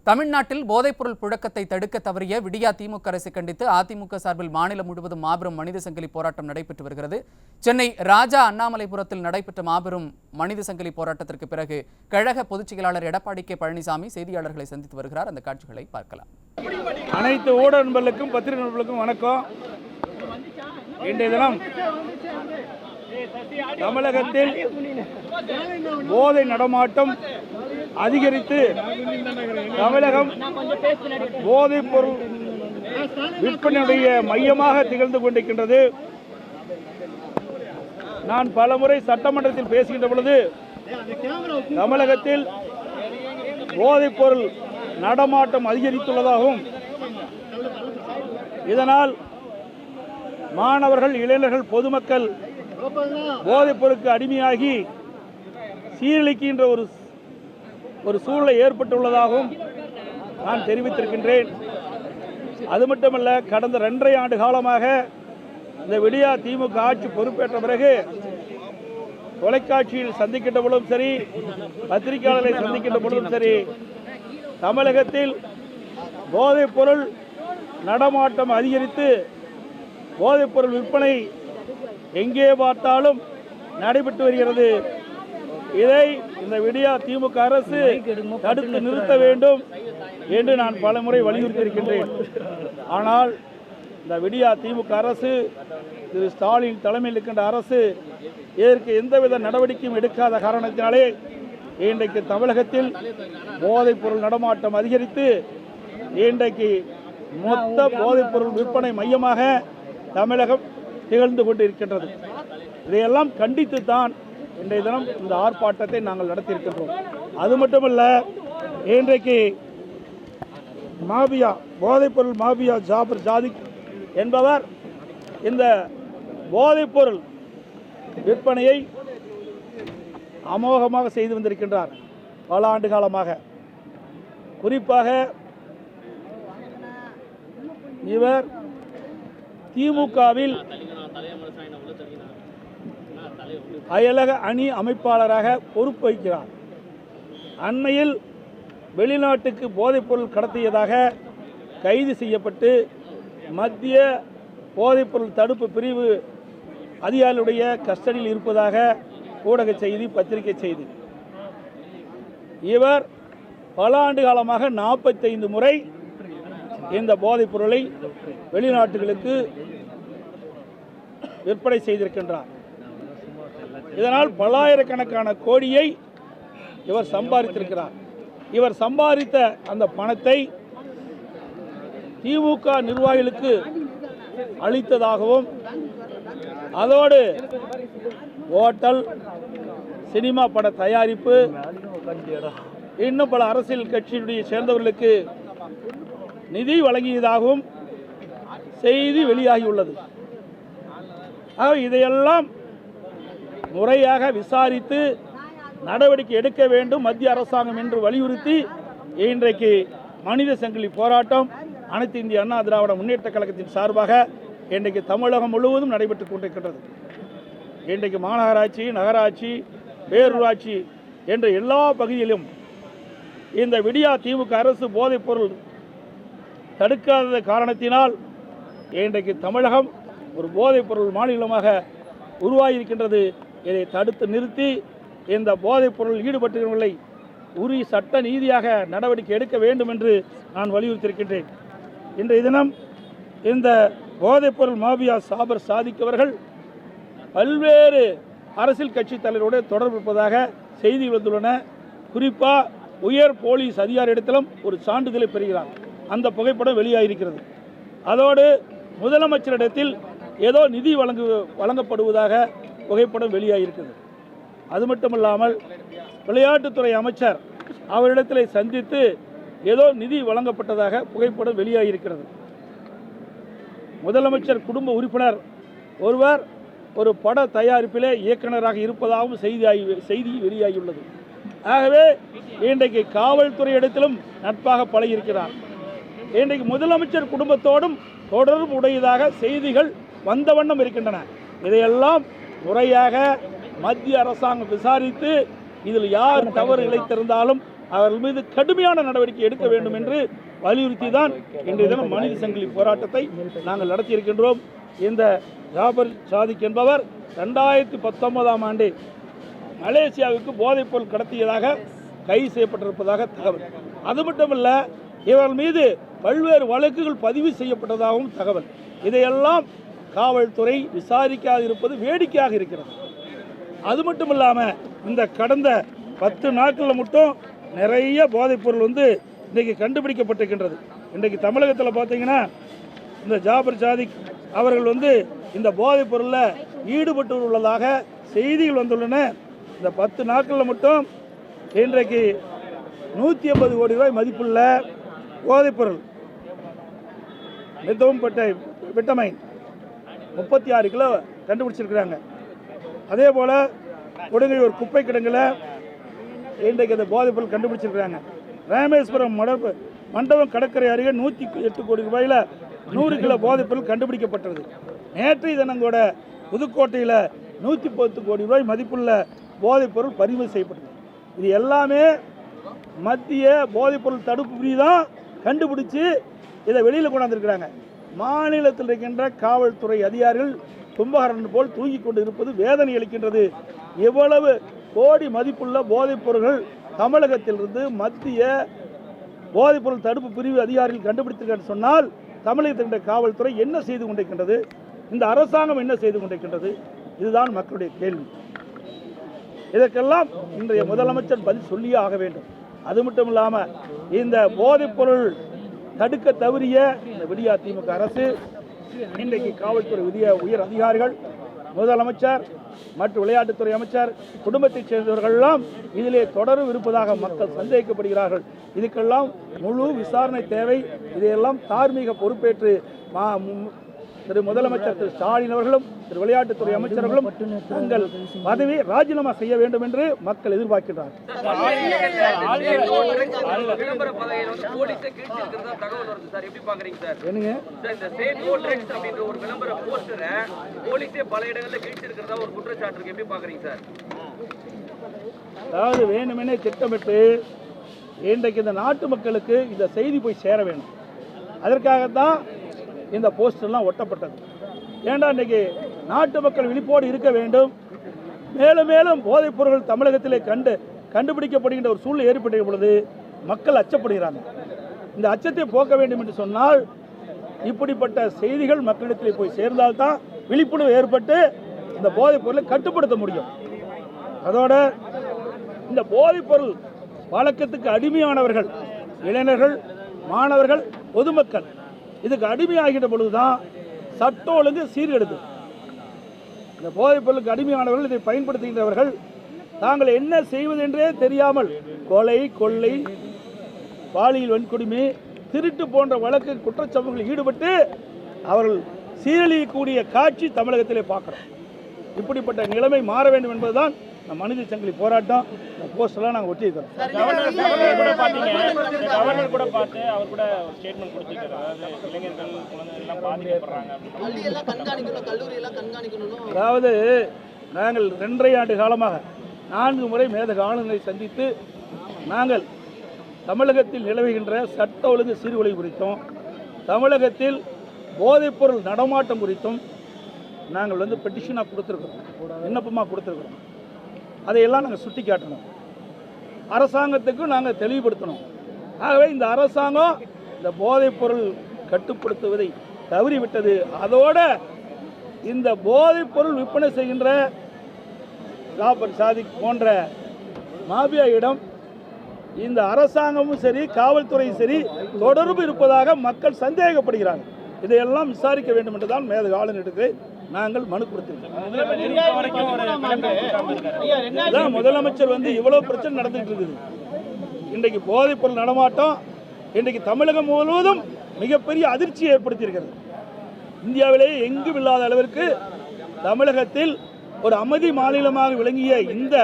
தமிழ்நாட்டில் போதைப்பொருள் புழக்கத்தை தடுக்க தவறிய விடியா திமுக அரசை கண்டித்து அதிமுக சார்பில் மாநிலம் முழுவதும் மாபெரும் மனித சங்கிலி போராட்டம் நடைபெற்று வருகிறது. சென்னை ராஜா அண்ணாமலைபுரத்தில் நடைபெற்ற மாபெரும் மனித சங்கிலி போராட்டத்திற்கு பிறகு கழக பொதுச் செயலாளர் எடப்பாடி கே பழனிசாமி செய்தியாளர்களை சந்தித்து வருகிறார். அந்த காட்சிகளை பார்க்கலாம். அனைத்து ஊடக நண்பர்களுக்கும் பத்திரிகை நண்பர்களுக்கும் வணக்கம். இன்றைய தினம் தமிழகத்தில் போதை நடமாட்டம் அதிகரித்து தமிழகம் போதைப் பொருள் விற்பனையுடைய மையமாக திகழ்ந்து கொண்டிருக்கின்றது. நான் பலமுறை சட்டமன்றத்தில் பேசுகின்ற பொழுது தமிழகத்தில் போதைப் பொருள் நடமாட்டம் அதிகரித்துள்ளதாகவும் இதனால் மாணவர்கள், இளைஞர்கள், பொதுமக்கள் போதைப் பொருளுக்கு அடிமையாகி சீரழிக்கின்ற ஒரு சூழ்நிலை ஏற்பட்டுள்ளதாகவும் நான் தெரிவித்திருக்கின்றேன். அது மட்டுமல்ல, கடந்த 2.5 ஆண்டு காலமாக இந்த விடியா திமுக ஆட்சி பொறுப்பேற்ற பிறகு தொலைக்காட்சியில் சந்திக்கின்ற பொழுதும் சரி, பத்திரிகையாளர்களை சந்திக்கின்ற பொழுதும் சரி, தமிழகத்தில் போதைப் பொருள் நடமாட்டம் அதிகரித்து போதைப் பொருள் விற்பனை எங்கே பார்த்தாலும் நடைபெற்று வருகிறது. இதை இந்த விடியா திமுக அரசு தடுத்து நிறுத்த வேண்டும் என்று நான் பலமுறை வலியுறுத்தியிருக்கின்றேன். ஆனால் இந்த விடியா திமுக அரசு, திரு ஸ்டாலின் தலைமையில் இருக்கின்ற அரசு இதற்கு எந்தவித நடவடிக்கையும் எடுக்காத காரணத்தினாலே இன்றைக்கு தமிழகத்தில் போதைப் பொருள் நடமாட்டம் அதிகரித்து இன்றைக்கு மொத்த போதைப் பொருள் விற்பனை மையமாக தமிழகம் திகழ்ந்து கொண்டு இருக்கின்றது. இதையெல்லாம் கண்டித்து தான் இன்றைய தினம் இந்த ஆர்ப்பாட்டத்தை நாங்கள் நடத்தியிருக்கின்றோம். அது மட்டுமல்ல, இன்றைக்கு மாபியா, போதைப்பொருள் மாபியா ஜாபர் சாதிக் என்பவர் இந்த போதைப்பொருள் விற்பனையை அமோகமாக செய்து வந்திருக்கின்றார் பல ஆண்டு காலமாக. குறிப்பாக இவர் திமுகவில் அயலக அணி அமைப்பாளராக பொறுப்பு வகிக்கிறார். அண்மையில் வெளிநாட்டுக்கு போதைப்பொருள் கடத்தியதாக கைது செய்யப்பட்டு மத்திய போதைப்பொருள் தடுப்பு பிரிவு அதிகாரிகளுடைய கஸ்டடியில் இருப்பதாக ஊடக செய்தி, பத்திரிகை செய்தி. இவர் பல ஆண்டு காலமாக 45 முறை இந்த போதைப் பொருளை வெளிநாட்டுகளுக்கு விற்பனை செய்திருக்கின்றார். இதனால் பல்லாயிரக்கணக்கான கோடியை இவர் சம்பாதித்திருக்கிறார். இவர் சம்பாதித்த அந்த பணத்தை திமுக நிர்வாகிகளுக்கு அளித்ததாகவும், அதோடு ஹோட்டல், சினிமா பட தயாரிப்பு, இன்னும் பல அரசியல் கட்சியுடைய சேர்ந்தவர்களுக்கு நிதி வழங்கியதாகவும் செய்தி வெளியாகியுள்ளது. இதையெல்லாம் முறையாக விசாரித்து நடவடிக்கை எடுக்க வேண்டும் மத்திய அரசாங்கம் என்று வலியுறுத்தி இன்றைக்கு மனித சங்கிலி போராட்டம் அனைத்து இந்திய அண்ணா திராவிட முன்னேற்ற கழகத்தின் சார்பாக இன்றைக்கு தமிழகம் முழுவதும் நடைபெற்றுக் கொண்டிருக்கின்றது. இன்றைக்கு மாநகராட்சி, நகராட்சி, பேரூராட்சி என்ற எல்லா பகுதியிலும் இந்த விடியா திமுக அரசு போதைப் பொருள் தடுக்காத காரணத்தினால் இன்றைக்கு தமிழகம் ஒரு போதைப் பொருள் மாநிலமாக உருவாகியிருக்கின்றது. இதை தடுத்து நிறுத்தி இந்த போதைப் பொருள் ஈடுபட்டவர்களை உரிய சட்ட நீதியாக நடவடிக்கை எடுக்க வேண்டும் என்று நான் வலியுறுத்தியிருக்கின்றேன். இன்றைய தினம் இந்த போதைப் பொருள் மாபியா ஜாபர் சாதிக் அவர்கள் பல்வேறு அரசியல் கட்சி தலைவருடன் தொடர்பு இருப்பதாக செய்திகள் வந்துள்ளன. குறிப்பாக உயர் போலீஸ் அதிகாரியிடத்திலும் ஒரு சான்றிதழை பெறுகிறார். அந்த புகைப்படம் வெளியாகியிருக்கிறது. அதோடு முதலமைச்சரிடத்தில் ஏதோ நிதி வழங்கப்படுவதாக புகைப்படம் வெளியாகியிருக்கிறது. அது மட்டுமல்லாமல் விளையாட்டுத்துறை அமைச்சர் அவரிடத்தில் சந்தித்து ஏதோ நிதி வழங்கப்பட்டதாக புகைப்படம் வெளியாகியிருக்கிறது. முதலமைச்சர் குடும்ப உறுப்பினர் ஒருவர் ஒரு பட தயாரிப்பிலே இயக்குநராக இருப்பதாகவும் செய்தி வெளியாகியுள்ளது. ஆகவே இன்றைக்கு காவல்துறை இடத்திலும் நட்பாக பழகியிருக்கிறார். இன்றைக்கு முதலமைச்சர் குடும்பத்தோடும் தொடர்பு உடையதாக செய்திகள் வந்த வண்ணம் இருக்கின்றன. இதையெல்லாம் முறையாக மத்திய அரசாங்கம் விசாரித்து இதில் யார் தவறு இழைத்திருந்தாலும் அவர்கள் மீது கடுமையான நடவடிக்கை எடுக்க வேண்டும் என்று வலியுறுத்தி தான் இன்றைய தினம் மனித சங்கிலி போராட்டத்தை நாங்கள் நடத்தியிருக்கின்றோம். இந்த ஜாபர் சாதிக் என்பவர் 2019ஆம் ஆண்டு மலேசியாவுக்கு போதைப்பொருள் கடத்தியதாக கைது செய்யப்பட்டிருப்பதாக தகவல். அது மட்டுமல்ல, இவர்கள் மீது பல்வேறு வழக்குகள் பதிவு செய்யப்பட்டதாகவும் தகவல். இதையெல்லாம் காவல்துறை விசாரிக்காதிருப்பது வேடிக்கையாக இருக்கிறது. அது மட்டும் இல்லாமல் இந்த கடந்த 10 நாட்களில் மட்டும் நிறைய போதைப்பொருள் இன்றைக்கி கண்டுபிடிக்கப்பட்டிருக்கின்றது. இன்றைக்கு தமிழகத்தில் பார்த்தீங்கன்னா இந்த ஜாபர் சாதிக் அவர்கள் இந்த போதைப்பொருளில் ஈடுபட்டு உள்ளதாக செய்திகள் வந்துள்ளன. இந்த 10 நாட்களில் மட்டும் இன்றைக்கு 180 கோடி ரூபாய் மதிப்புள்ள போதைப்பொருள் மெத்தோம்பட்டை விட்டமைன் 36 கிலோ கண்டுபிடிச்சிருக்கிறாங்க. அதே போல் கொடுங்கையூர் குப்பை கிடங்கில் இன்றைக்கு அந்த போதைப்பொருள் கண்டுபிடிச்சிருக்கிறாங்க. ராமேஸ்வரம் மண்டபம் கடற்கரை அருகே 108 கோடி ரூபாயில் 100 கிலோ போதைப்பொருள் கண்டுபிடிக்கப்பட்டது. நேற்றைய தினம் கூட புதுக்கோட்டையில் 110 கோடி ரூபாய் மதிப்புள்ள போதைப்பொருள் பறிமுதல் செய்யப்பட்டது. இது எல்லாமே மத்திய போதைப்பொருள் தடுப்பு பிரிவு தான் கண்டுபிடிச்சி இதை வெளியில் கொண்டாந்துருக்கிறாங்க. மாநிலத்தில் இருக்கின்ற காவல்துறை அதிகாரிகள் கும்பகரன் போல் தூங்கி கொண்டு இருப்பது வேதனை அளிக்கின்றது. எவ்வளவு கோடி மதிப்புள்ள போதைப் பொருள்கள் தமிழகத்திலிருந்து மத்திய போதைப்பொருள் தடுப்பு பிரிவு அதிகாரிகள் கண்டுபிடித்திருக்க சொன்னால் தமிழகத்தின் காவல்துறை என்ன செய்து கொண்டிருக்கின்றது, இந்த அரசாங்கம் என்ன செய்து கொண்டிருக்கின்றது? இதுதான் மக்களுடைய கேள்வி. இதற்கெல்லாம் இன்றைய முதலமைச்சர் பதில் சொல்லியே ஆக வேண்டும். அது மட்டும் இல்லாமல் இந்த போதைப்பொருள் தடுக்க தவறிய இந்த விடியா திமுக அரசு இன்றைக்கு காவல்துறை உயர் அதிகாரிகள், முதலமைச்சர் மற்றும் விளையாட்டுத்துறை அமைச்சர், குடும்பத்தைச் சேர்ந்தவர்கள் எல்லாம் இதிலே தொடரும் இருப்பதாக மக்கள் சந்தேகிக்கப்படுகிறார்கள். இதுக்கெல்லாம் முழு விசாரணை தேவை. இதையெல்லாம் தார்மீக பொறுப்பேற்று திரு முதலமைச்சர் திரு ஸ்டாலின் அவர்களும் திரு விளையாட்டுத்துறை அமைச்சர்களும் தங்கள் பதவியை ராஜினாமா செய்ய வேண்டும் என்று மக்கள் எதிர்பார்க்கிறார்கள். அதாவது வேணுமெனே திட்டமிட்டு இன்றைக்கு இந்த நாட்டு மக்களுக்கு இந்த செய்தி போய் சேர வேண்டும். அதற்காகத்தான் இந்த போஸ்டர்லாம் ஒட்டப்பட்டது. ஏண்டா இன்றைக்கி நாட்டு மக்கள் விழிப்போடு இருக்க வேண்டும். மேலும் மேலும் போதைப் பொருட்கள் தமிழகத்திலே கண்டுபிடிக்கப்படுகின்ற ஒரு சூழ்நிலை ஏற்பட்ட பொழுது மக்கள் அச்சப்படுகிறாங்க. இந்த அச்சத்தை போக்க வேண்டும் என்று சொன்னால் இப்படிப்பட்ட செய்திகள் மக்களிடத்தில் போய் சேர்ந்தால்தான் விழிப்புணர்வு ஏற்பட்டு இந்த போதைப் பொருளை கட்டுப்படுத்த முடியும். அதோட இந்த போதைப் பொருள் பழக்கத்துக்கு அடிமையானவர்கள், இளைஞர்கள், மாணவர்கள், பொதுமக்கள் இதுக்கு அடிமையாகின்ற பொழுதுதான் சட்ட ஒழுங்கு சீர்கெடுது. இந்த போதைப் பொருளுக்கு அடிமையானவர்கள், இதை பயன்படுத்துகின்றவர்கள் தாங்கள் என்ன செய்வது என்றே தெரியாமல் கொலை, கொள்ளை, பாலியல் வன்கொடுமை, திருட்டு போன்ற வழக்கு குற்றச்சம்பவங்களில் ஈடுபட்டு அவர்கள் சீரழியக்கூடிய காட்சி தமிழகத்திலே பார்க்கிறோம். இப்படிப்பட்ட நிலைமை மாற வேண்டும் என்பதுதான் மனித சங்கிலி போராட்டம். போஸ்டெல்லாம் நாங்கள் ஒட்டியிருக்கிறோம். கவர்னர் கூட பார்த்து அவர் கூட ஸ்டேட்மெண்ட் கொடுத்துருக்காரு. அதாவது இளைஞர்கள், குழந்தைகள் எல்லாம் பாதிக்கப்படுறாங்க. அதாவது நாங்கள் 2.5 ஆண்டு காலமாக 4 முறை மேதக ஆளுநரை சந்தித்து நாங்கள் தமிழகத்தில் நிலவுகின்ற சட்ட ஒழுங்கு சீர்குலை குறித்தும் தமிழகத்தில் போதைப்பொருள் நடமாட்டம் குறித்தும் நாங்கள் பெட்டிஷனாக கொடுத்துருக்குறோம், விண்ணப்பமாக கொடுத்துருக்குறோம். அதையெல்லாம் நாங்கள் சுட்டி காட்டணும், அரசாங்கத்துக்கு நாங்கள் தெளிவுபடுத்தணும். ஆகவே இந்த அரசாங்கம் இந்த போதைப்பொருள் கட்டுப்படுத்துவதை தவறிவிட்டது. அதோட இந்த போதைப்பொருள் விற்பனை செய்கின்ற ஜாபர் சாதிக் போன்ற மாபியாயிடம் இந்த அரசாங்கமும் சரி, காவல்துறையும் சரி தொடர்பு இருப்பதாக மக்கள் சந்தேகப்படுகிறார்கள். இதையெல்லாம் விசாரிக்க வேண்டும் என்றுதான் மேதக ஆளுநருக்கு நாங்கள் மனு கொடுத்திருக்கோம். முதலமைச்சர் இவ்வளவு பிரச்சனை நடந்துட்டு இருக்குது. இன்றைக்கு போதைப்பொருள் நடமாட்டம் இன்றைக்கு தமிழகம் முழுவதும் மிகப்பெரிய அதிர்ச்சியை ஏற்படுத்தியிருக்கிறது. இந்தியாவிலேயே எங்கும் இல்லாத அளவிற்கு தமிழகத்தில் ஒரு அமைதி மாநிலமாக விளங்கிய இந்த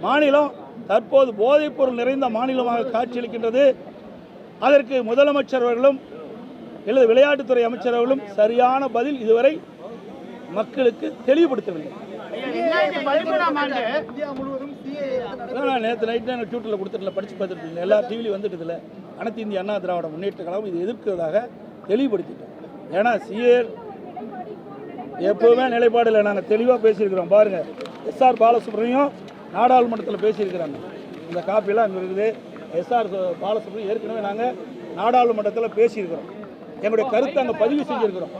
மாநிலம் தற்போது போதைப்பொருள் நிறைந்த மாநிலமாக காட்சியளிக்கின்றது. அதற்கு முதலமைச்சர் அவர்களும் அல்லது விளையாட்டுத்துறை அமைச்சர் அவர்களும் சரியான பதில் இதுவரை மக்களுக்கு தெளிவுபடுத்தவில்லை. அதான் நேற்று நைட் தான் ட்விட்டரில் கொடுத்துட்டு படித்து பார்த்துருக்கீங்க, எல்லா டிவிலையும் வந்துட்டுதில்ல. அனைத்து இந்திய அண்ணா திராவிட முன்னேற்ற கழகம் இது எதிர்க்கிறதாக தெளிவுபடுத்திட்டோம். ஏன்னா சிஏ எப்போவுமே நிலைப்பாடில் நாங்கள் தெளிவாக பேசியிருக்கிறோம். பாருங்கள், எஸ்ஆர் பாலசுப்ரமணியம் நாடாளுமன்றத்தில் பேசியிருக்கிறாங்க. இந்த காப்பியெல்லாம் அங்கே இருக்குது. எஸ்ஆர் பாலசுப்ரமணியம் ஏற்கனவே நாங்கள் நாடாளுமன்றத்தில் பேசியிருக்கிறோம். எங்களுடைய கருத்தை அங்கே பதிவு செஞ்சிருக்கிறோம்.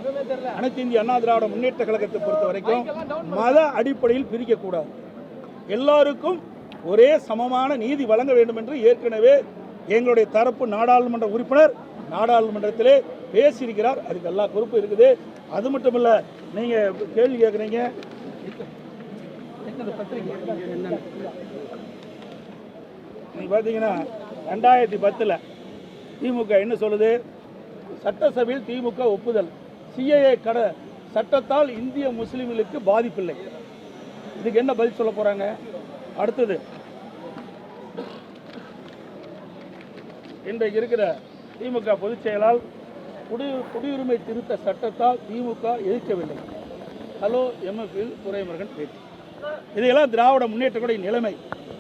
அனைத்து இந்திய அண்ணா திராவிட முன்னேற்ற கழகத்தை பொறுத்த வரைக்கும் மத அடிப்படையில் பிரிக்கக்கூடாது, எல்லாருக்கும் ஒரே சமமான நீதி வழங்க வேண்டும் என்று ஏற்கனவே எங்களுடைய தரப்பு நாடாளுமன்ற உறுப்பினர் நாடாளுமன்றத்திலே பேசியிருக்கிறார். அதுக்கு எல்லா பொறுப்பு இருக்குது. அது மட்டும் இல்லை, நீங்கள் கேள்வி கேட்குறீங்க, நீங்கள் பார்த்தீங்கன்னா 2010 திமுக என்ன சொல்லுது? சட்டசபையில் திமுக ஒப்புதல், சிஏஏ சட்டத்தால் இந்திய முஸ்லிம்களுக்கு பாதிப்பில்லை. இதுக்கு என்ன பதில் சொல்ல போறாங்க? அடுத்தது, இன்றைக்கு இருக்கிற திமுக பொதுச் செயலால் குடியுரிமை திருத்த சட்டத்தால் திமுக எதிர்க்கவில்லை. ஹலோ எம்எஃப்இல் துரைமுருகன் பேச்சு. இதையெல்லாம் திராவிட முன்னேற்ற நிலைமை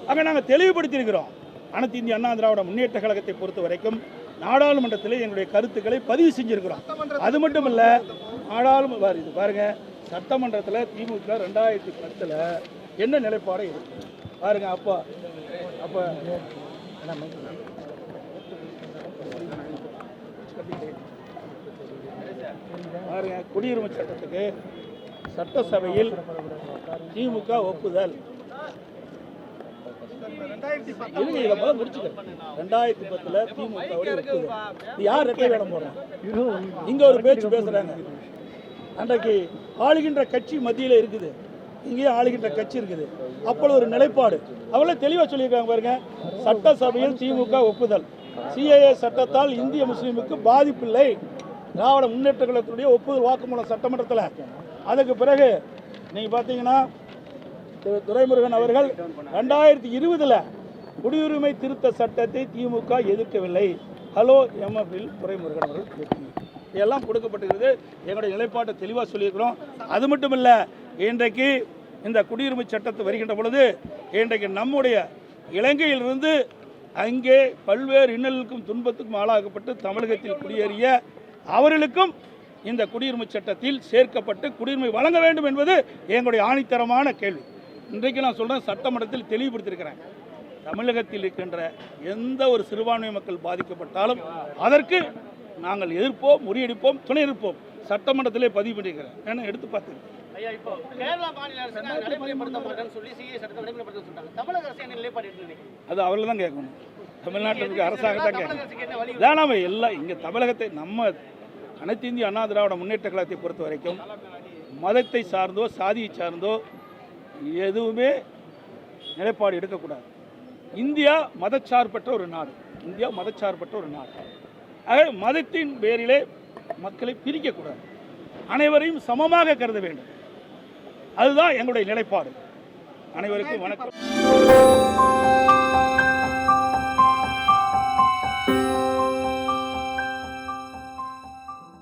அங்கே நாங்கள் தெளிவுபடுத்தியிருக்கிறோம். அனைத்து இந்திய அண்ணா திராவிட முன்னேற்ற கழகத்தை பொறுத்த வரைக்கும் நாடாளுமன்றத்தில் எங்களுடைய கருத்துக்களை பதிவு செஞ்சிருக்கிறோம். அது மட்டும் இல்லை, இது பாருங்க, சட்டமன்றத்தில் திமுக 2010 என்ன நிலைப்பாடு இருக்கு பாருங்க. அப்போ பாருங்க, குடியுரிமை சட்டத்துக்கு சட்டசபையில் திமுக ஒப்புதல். 2010 திமுக யார் ரெட்டை வேடம் போடுறாங்க? இங்க ஒரு பேச்சு பேசுறாங்க. அன்றைக்கு ஆளுகின்ற கட்சி மத்தியில் இருக்குது, இங்கேயும் ஆளுகின்ற கட்சி இருக்குது. அப்பொழுது ஒரு நிலைப்பாடு அவங்களே தெளிவாக சொல்லியிருக்காங்க. பாருங்க, சட்டசபையில் திமுக ஒப்புதல், சிஏஏ சட்டத்தால் இந்திய முஸ்லீமுக்கு பாதிப்பில்லை, திராவிட முன்னேற்ற கழகத்துடைய ஒப்புதல் வாக்குமூலம் சட்டமன்றத்தில். அதுக்கு பிறகு நீங்கள் பார்த்தீங்கன்னா துரைமுருகன் அவர்கள் 2020 குடியுரிமை திருத்த சட்டத்தை திமுக எதிர்க்கவில்லை. ஹலோ எம்எஃப்இல் துரைமுருகன் அவர்கள் இதெல்லாம் கொடுக்கப்பட்டிருக்கிறது. எங்களுடைய நிலைப்பாட்டை தெளிவாக சொல்லியிருக்கிறோம். அது மட்டும் இல்லை, இன்றைக்கு இந்த குடியுரிமை சட்டத்தை வருகின்ற பொழுது இன்றைக்கு நம்முடைய இலங்கையிலிருந்து அங்கே பல்வேறு இன்னலுக்கும் துன்பத்துக்கும் ஆளாக்கப்பட்டு தமிழகத்தில் குடியேறிய அவர்களுக்கும் இந்த குடியுரிமை சட்டத்தில் சேர்க்கப்பட்டு குடியுரிமை வழங்க வேண்டும் என்பது எங்களுடைய ஆணித்தரமான கேள்வி. இன்றைக்கு நான் சொல்கிறேன், சட்டமன்றத்தில் தெளிவுபடுத்தியிருக்கிறேன். தமிழகத்தில் இருக்கின்ற எந்த ஒரு சிறுபான்மை மக்கள் பாதிக்கப்பட்டாலும் அதற்கு நாங்கள் எதிர்ப்போம், முறியடிப்போம், துணை இருப்போம். சட்டமன்றத்திலே பதிவு பண்ணியிருக்கிறேன். ஏன்னா எடுத்து பார்த்து அது அவர்கள் தான் கேட்கணும். தமிழ்நாட்டில் இருக்க அரசாங்கம் தான் கேட்கணும். தானாமே எல்லாம் இங்கே தமிழகத்தை நம்ம அனைத்து இந்திய அண்ணா திராவிட முன்னேற்ற கழகத்தை பொறுத்த வரைக்கும் மதத்தை சார்ந்தோ சாதியை சார்ந்தோ எதுவுமே நிலைப்பாடு எடுக்கக்கூடாது. இந்தியா மதச்சார்பற்ற ஒரு நாடு. ஆக மதத்தின் பேரிலே மக்களை பிரிக்கக்கூடாது, அனைவரையும் சமமாக கருத வேண்டும். அதுதான் எங்களுடைய நிலைப்பாடு. அனைவருக்கும் வணக்கம்.